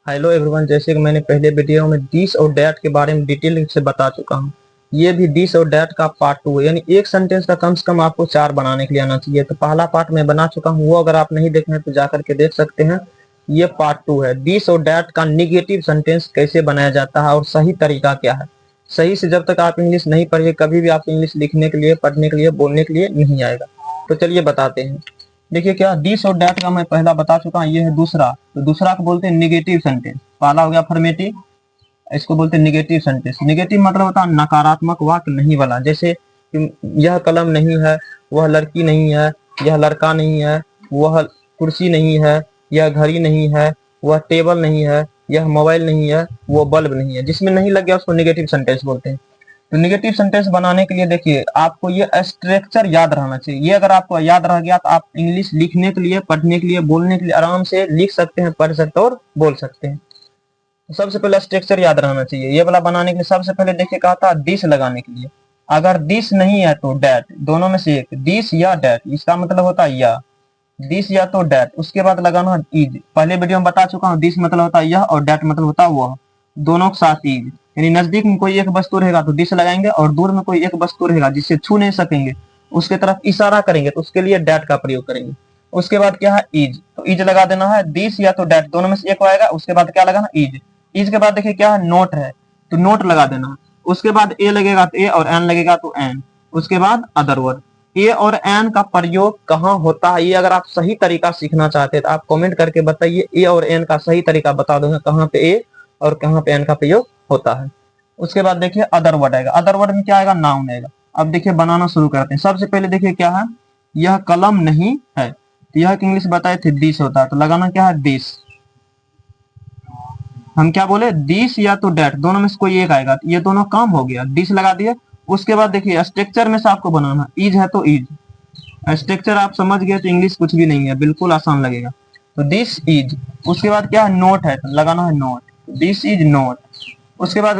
Hello everyone, जैसे कि मैंने पहले वीडियो में दिस और डैट के बारे में डिटेल से बता चुका हूँ। ये भी दिस और डैट का पार्ट 2 है, यानी एक सेंटेंस का कम से कम आपको 4 बनाने के लिए आना चाहिए। तो पहला पार्ट मैं बना चुका हूँ, वो अगर आप नहीं देखे हैं तो जा करके देख सकते हैं। ये पार्ट 2 है, दिस और डैट का निगेटिव सेंटेंस कैसे बनाया जाता है और सही तरीका क्या है। सही से जब तक आप इंग्लिश नहीं पढ़िए, कभी भी आप इंग्लिश लिखने के लिए, पढ़ने के लिए, बोलने के लिए नहीं आएगा। तो चलिए बताते हैं। देखिए, क्या दिस और डैट का मैं पहला बता चुका हूँ, ये है दूसरा। तो दूसरा को बोलते हैं निगेटिव सेंटेंस। पहला हो गया अफर्मेटिव, इसको बोलते हैं निगेटिव सेंटेंस। निगेटिव मतलब होता है नकारात्मक वाक्य नहीं वाला, जैसे यह कलम नहीं है, वह लड़की नहीं है, यह लड़का नहीं है, वह कुर्सी नहीं है, यह घड़ी नहीं है, वह टेबल नहीं है, यह मोबाइल नहीं है, वो बल्ब नहीं है। जिसमें नहीं लग गया उसको निगेटिव सेंटेंस बोलते हैं। तो निगेटिव सेंटेंस बनाने के लिए देखिए, आपको ये स्ट्रक्चर याद रहना चाहिए। ये अगर आपको याद रह गया तो आप इंग्लिश लिखने के लिए, पढ़ने के लिए, बोलने के लिए आराम से लिख सकते हैं, पढ़ सकते हैं और बोल सकते हैं। तो सबसे पहले स्ट्रक्चर याद रहना चाहिए। ये वाला बनाने के लिए सबसे पहले देखिए, कहा था दिस लगाने के लिए। अगर दिस नहीं है तो डैट, दोनों में से एक, दिस या डैट, इसका मतलब होता है या। दिस या तो डैट, उसके बाद लगाना इज। पहले वीडियो में बता चुका हूँ, दिस मतलब होता है यह और डैट मतलब होता है वह, दोनों के साथ इज। यानी नजदीक में कोई एक वस्तु रहेगा तो दिस लगाएंगे, और दूर में कोई एक वस्तु रहेगा जिससे छू नहीं सकेंगे, उसके तरफ इशारा करेंगे, तो उसके लिए डैट का प्रयोग करेंगे। उसके बाद क्या है, इज। तो इज लगा देना है, दिस या तो डैट, दोनों में से एक आएगा। उसके बाद क्या लगाना, इज। इज के बाद देखिए क्या है, नोट है, तो नोट लगा देना। उसके बाद ए लगेगा तो ए, और एन लगेगा तो एन। उसके बाद अदर वर्ड। ए और एन का प्रयोग कहाँ होता है, ये अगर आप सही तरीका सीखना चाहते हैं तो आप कमेंट करके बताइए। ए और एन का सही तरीका बता दूंगा, कहाँ पे ए और कहाँ पे एन का प्रयोग होता है। उसके बाद देखिए अदर वर्ड आएगा। अदर वर्ड में क्या आएगा, नाउन आएगा। अब देखिए बनाना शुरू करते हैं। सबसे पहले देखिए क्या है, यह कलम नहीं है, तो यह इंग्लिश बताए थे दिस होता है, तो लगाना क्या है, दिस। हम क्या बोले, दिस या तो डैट, दोनों में से कोई एक आएगा। तो ये दोनों काम हो गया, दिस लगा दिए। उसके बाद देखिए स्ट्रक्चर में से आपको बनाना, इज है तो इज। स्ट्रक्चर आप समझ गए तो इंग्लिश कुछ भी नहीं है, बिल्कुल आसान लगेगा। तो दिस इज। उसके बाद क्या है, नोट है, तो लगाना है नोट, दिस इज नोट। उसके बाद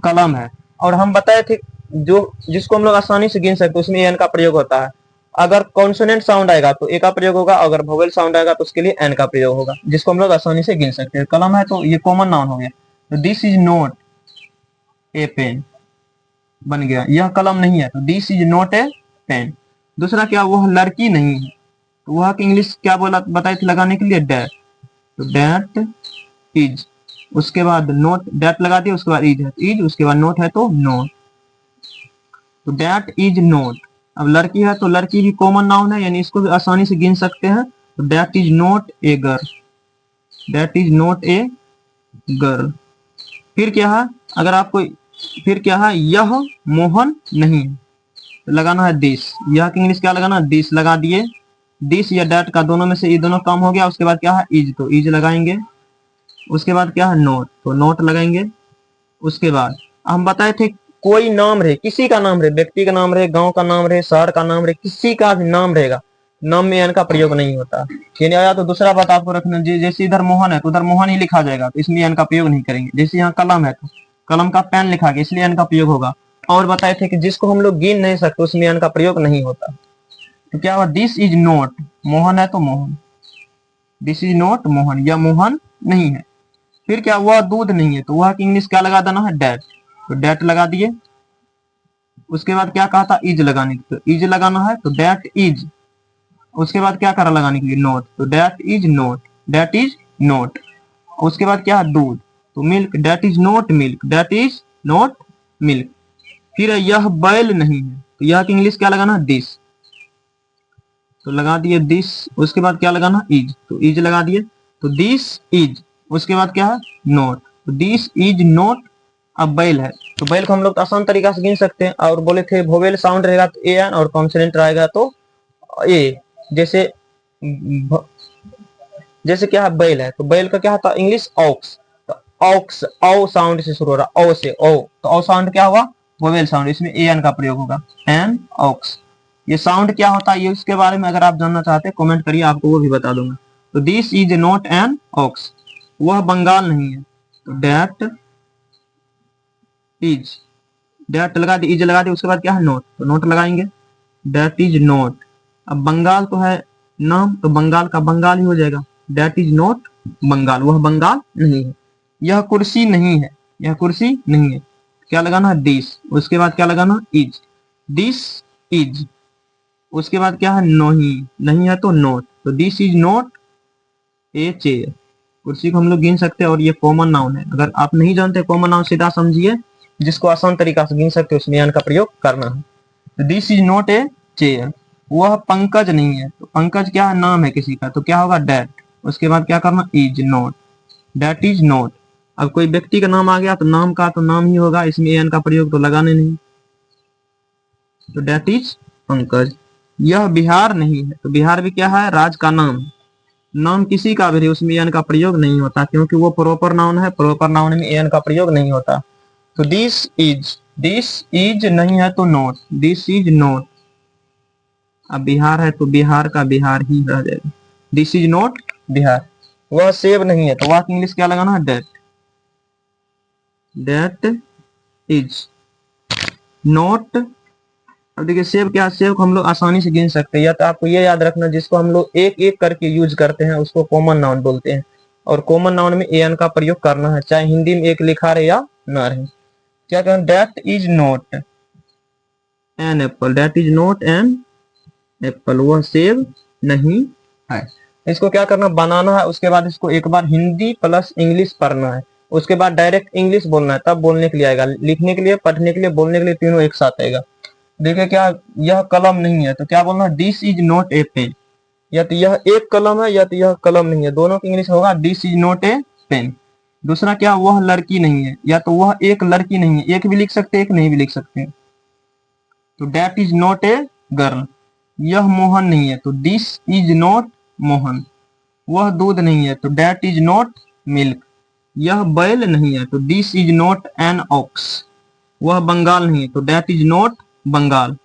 कलम है, और हम बताए थे जो जिसको हम लोग आसानी से गिन सकते उसमें एन का प्रयोग होता है। अगर कॉन्सोनेंट साउंड आएगा तो ए का प्रयोग होगा, अगर वोवेल साउंड आएगा तो उसके लिए एन का प्रयोग होगा, जिसको हम लोग आसानी से गिन सकते हैं। कलम है तो ये कॉमन नाउन हो गया, तो this is not a pen बन गया। यह कलम नहीं है तो this is not a pen. दूसरा क्या, वह लड़की नहीं है, तो वह की इंग्लिश क्या बोला बताई थी लगाने के लिए, डैट। तो डैट इज। उसके बाद नोट, डैट लगा दिया, उसके बाद इज है इज, उसके बाद नोट है तो नोट। तो डैट इज नोट। अब लड़की है तो लड़की भी कॉमन नाउन है, यानी इसको भी आसानी से गिन सकते हैं। तो that is not a girl, that is not a girl. फिर क्या है, अगर आपको, फिर क्या है, यह मोहन नहीं है, तो लगाना है दिस। यह की इंग्लिश क्या लगाना, दिस लगा दिए। दिस या डैट का दोनों में से ये दोनों काम हो गया। उसके बाद क्या है, इज, तो इज लगाएंगे। उसके बाद क्या है, नोट, तो नोट लगाएंगे। उसके बाद हम बताए थे, कोई नाम रहे, किसी का नाम रहे, व्यक्ति का नाम रहे, गांव का नाम रहे, शहर का नाम रहे, किसी का भी नाम रहेगा, नाम में एन का प्रयोग नहीं होता। यानी आया तो दूसरा बात आपको रखना, जैसे इधर मोहन है तो उधर मोहन ही लिखा जाएगा, तो इसमें एन का प्रयोग नहीं करेंगे। जैसे यहाँ कलम है तो कलम का पेन लिखा गया, इसलिए एन का प्रयोग होगा। और बताए थे कि जिसको हम लोग गिन नहीं सकते उसमें एन का प्रयोग नहीं होता। तो क्या हुआ, दिस इज नोट, मोहन है तो Mohan, this is note Mohan, यह मोहन नहीं है। फिर क्या, वह दूध नहीं है, तो वह की इंग्लिश क्या लगा देना है, डैट। तो डैट लगा दिए। उसके बाद क्या कहा था, इज लगाने की, तो इज लगाना है, तो डैट इज। उसके बाद क्या करा लगाने के लिए, नोट, तो that is note, that is note. उसके बाद क्या है, दूध, तो milk, that is note milk, that is note milk. फिर यह बैल नहीं है, तो यह की इंग्लिश क्या लगाना, दिस, तो लगा दिए दिस। उसके बाद क्या लगाना, इज, तो इज लगा दिए, तो दिस इज। उसके बाद क्या है, नोट, तो दिस इज नोट। अब बैल है, तो बैल को हम लोग आसान तरीका से गिन सकते हैं। और बोले थे वोवेल साउंड रहेगा तो ए एन, और कॉन्सोनेंट रहेगा तो ए। जैसे जैसे क्या है, बैल है, तो बैल का क्या था इंग्लिश, ऑक्स। तो ऑक्स, ओ साउंड से शुरू हो रहा, ओ से, ओ, तो ओ साउंड क्या हुआ, वोवेल साउंड, इसमें ए एन का प्रयोग होगा, एन ऑक्स। ये साउंड क्या होता है, ये उसके बारे में अगर आप जानना चाहते हैं कमेंट करिए, आपको वो भी बता दूंगा। तो this is not an ox, वह बंगाल नहीं है, तो डैट इज। डैट लगा दी, इज लगा दी। उसके बाद क्या है, नोट, तो नोट लगाएंगे, डैट इज नोट। अब बंगाल तो है नाम, तो बंगाल का बंगाल ही हो जाएगा, डैट इज नॉट बंगाल, वह बंगाल नहीं है। यह कुर्सी नहीं है, यह कुर्सी नहीं है, क्या लगाना है, दिस। उसके बाद क्या लगाना, इज, दिस इज। उसके बाद क्या है, नहीं, नहीं है तो नॉट, तो this is not a chair. कुर्सी को हम लोग गिन सकते हैं और ये कॉमन नाउन है। अगर आप नहीं जानते कॉमन नाउन, सीधा समझिए, जिसको आसान तरीका से गिन सकते हो उसमें एन का प्रयोग करना है। तो this is not A chair. वह पंकज नहीं है, तो पंकज क्या है, नाम है किसी का, तो क्या होगा, डेट। उसके बाद क्या करना, is not, that is not. अब कोई व्यक्ति का नाम आ गया तो नाम का तो नाम ही होगा, इसमें एन का प्रयोग तो लगाने नहीं, तो डेट इज पंकज। यह बिहार नहीं है, तो बिहार भी क्या है, राज का नाम, नाम किसी का भी उसमें एन का प्रयोग नहीं होता, क्योंकि वो प्रॉपर नाउन है, प्रॉपर नाउन में एन का प्रयोग नहीं होता। तो दिस इज नहीं है तो नॉट, दिस इज नॉट। अब बिहार है तो बिहार का बिहार ही रह जाएगा, दिस इज नॉट बिहार। वह सेब नहीं है, तो वह इंग्लिश क्या लगाना है, डेट, डेट इज नॉट। अब देखिए सेब क्या, सेब को हम लोग आसानी से गिन सकते हैं, या तो आपको ये याद रखना, जिसको हम लोग एक एक करके यूज करते हैं उसको कॉमन नाउन बोलते हैं, और कॉमन नाउन में एन का प्रयोग करना है, चाहे हिंदी में एक लिखा रहे या ना रहे। क्या कहें, that is not an apple, that is not an apple, वह सेब नहीं है। इसको क्या करना, बनाना है, उसके बाद इसको एक बार हिंदी प्लस इंग्लिश पढ़ना है, उसके बाद डायरेक्ट इंग्लिश बोलना है, तब बोलने के लिए आएगा, लिखने के लिए, पढ़ने के लिए, बोलने के लिए तीनों एक साथ आएगा। देखिए क्या, यह कलम नहीं है, तो क्या बोलना, this is not a pen. या तो यह एक कलम है या तो यह कलम नहीं है, दोनों की इंग्लिश होगा this is not a pen. दूसरा क्या, वह लड़की नहीं है, या तो वह एक लड़की नहीं है, एक भी लिख सकते हैं, एक नहीं भी लिख सकते हैं, तो that is not a girl. यह मोहन नहीं है, तो दिस इज नॉट मोहन। वह दूध नहीं है, तो दैट इज नॉट मिल्क। यह बैल नहीं है, तो this is not an ox. वह बंगाल नहीं है, तो दैट इज नॉट बंगाल।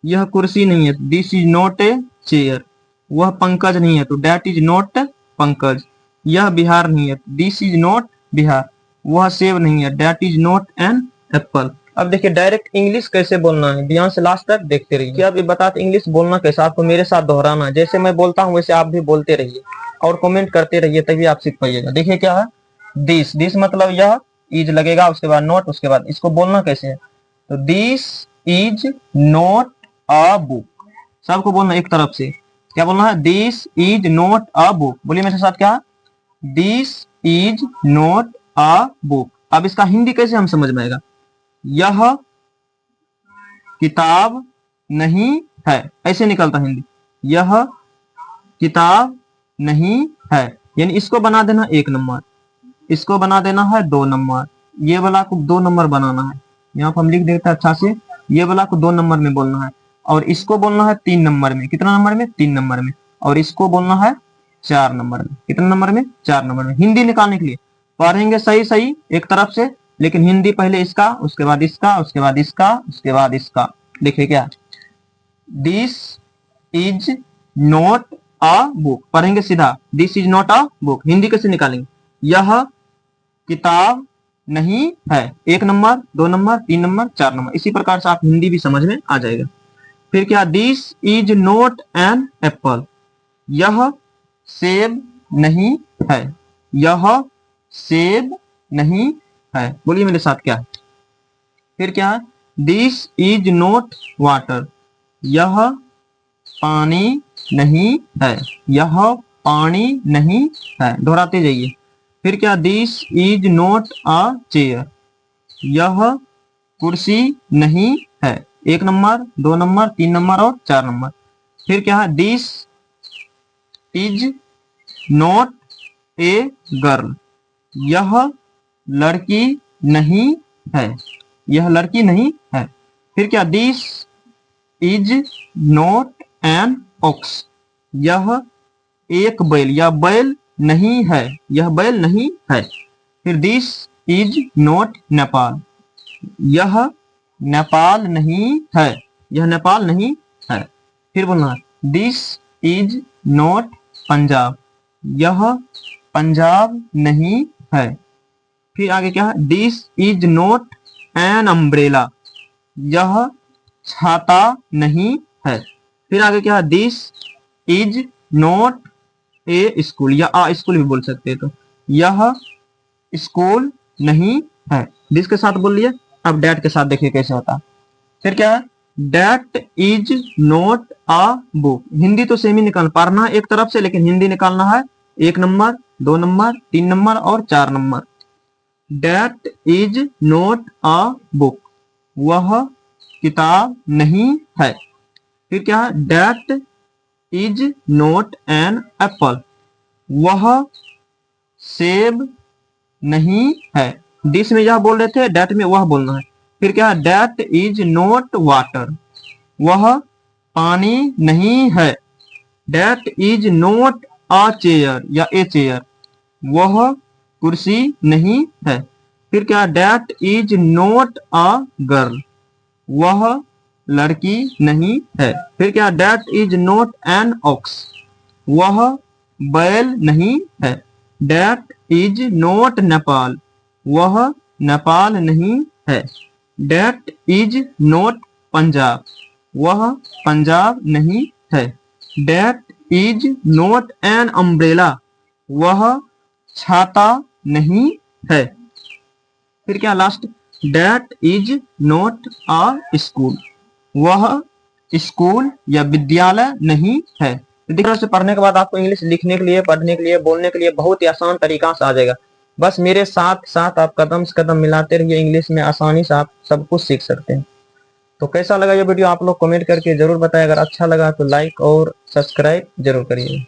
यह कुर्सी नहीं है, तो this is not A chair. वह पंकज नहीं है, तो दैट इज नॉट पंकज। यह बिहार नहीं है, दिस इज नॉट बिहार। वह सेब नहीं है, that is not an Apple. अब देखिए डायरेक्ट इंग्लिश कैसे बोलना है, ध्यान से लास्ट तक देखते रहिए। क्या आप ये बताते इंग्लिश बोलना कैसा, आपको मेरे साथ दोहराना है, जैसे मैं बोलता हूँ वैसे आप भी बोलते रहिए और कमेंट करते रहिए, तभी आप सीख पाइएगा। देखिए क्या है, दिस, दिस मतलब यह, इज लगेगा, उसके बाद नॉट, उसके बाद इसको बोलना कैसे है, तो this is not a book. सबको बोलना एक तरफ से, क्या बोलना है, this is not a book. बोलिए मेरे साथ, क्या, this is not a book. अब इसका हिंदी कैसे हम समझ में आएगा, यह किताब नहीं है, ऐसे निकलता हिंदी, यह किताब नहीं है। यानी इसको बना देना 1 नंबर, इसको बना देना है 2 नंबर, ये वाला को 2 नंबर बनाना है, यहाँ पर हम लिख देते हैं अच्छा से, ये वाला को 2 नंबर में बोलना है, और इसको बोलना है 3 नंबर में। कितना नंबर में, 3 नंबर में। और इसको बोलना है 4 नंबर में। कितना नंबर में, 4 नंबर में। हिंदी निकालने के लिए पढ़ेंगे सही सही एक तरफ से, लेकिन हिंदी पहले इसका, उसके बाद इसका, उसके बाद इसका, उसके बाद इसका। देखिए क्या, this is not a book, पढ़ेंगे सीधा, this is not a book. Hindi कैसे निकालेंगे, यह किताब नहीं है, 1 नंबर, 2 नंबर, 3 नंबर, 4 नंबर। इसी प्रकार से आप हिंदी भी समझ में आ जाएगा। फिर क्या, this is not an Apple, यह सेब नहीं है, यह सेब नहीं है। बोलिए मेरे साथ, क्या, फिर क्या है, दिस इज नॉट वाटर, यह पानी नहीं है, यह पानी नहीं है। दोहराते जाइए। फिर क्या, this is not a chair, यह कुर्सी नहीं है। 1 नंबर, 2 नंबर, 3 नंबर और 4 नंबर। फिर क्या है, this is not a girl, यह लड़की नहीं है, यह लड़की नहीं है। फिर क्या, this is not an aux, यह एक बैल, यह बैल नहीं है, यह बैल नहीं है। फिर दिस इज नॉट नेपाल, यह नेपाल नहीं है, यह नेपाल नहीं है। फिर बोलना है, दिस इज नॉट पंजाब, यह पंजाब नहीं है। फिर आगे क्या है, this is not an umbrella, यह छाता नहीं है। फिर आगे क्या है, this is not A school, या आ स्कूल भी बोल सकते हैं, तो यह स्कूल नहीं है। दिस के साथ बोल लिए, अब डेट के साथ देखिए कैसे होता है। फिर क्या है, that is not a book. Hindi तो सेम ही निकाल पढ़ना एक तरफ से, लेकिन हिंदी निकालना है 1 नंबर, 2 नंबर, 3 नंबर और 4 number. That is not a book, वह किताब नहीं है। फिर क्या है, that is not an apple, वह सेब नहीं है। दिस में यह बोल रहे थे, डेट में वह बोलना है। फिर क्या है, डेट इज नॉट वाटर, वह पानी नहीं है। That is not a chair या ए चेयर, वह कुर्सी नहीं है। फिर क्या, that is not a girl, वह लड़की नहीं है। फिर क्या, that is not an ox, वह बैल नहीं है। डेट इज नॉट नेपाल, वह नेपाल नहीं है। डेट इज नॉट पंजाब, वह पंजाब नहीं है। That is not an umbrella, वह छाता नहीं है। फिर क्या last, that is not a school, वह स्कूल या विद्यालय नहीं है। तो से पढ़ने के बाद आपको इंग्लिश लिखने के लिए, पढ़ने के लिए, बोलने के लिए बहुत ही आसान तरीका से आ जाएगा। बस मेरे साथ साथ आप कदम से कदम मिलाते रहिए, इंग्लिश में आसानी से आप सब कुछ सीख सकते हैं। तो कैसा लगा ये वीडियो आप लोग कमेंट करके जरूर बताएं। अगर अच्छा लगा तो लाइक और सब्सक्राइब जरूर करिए।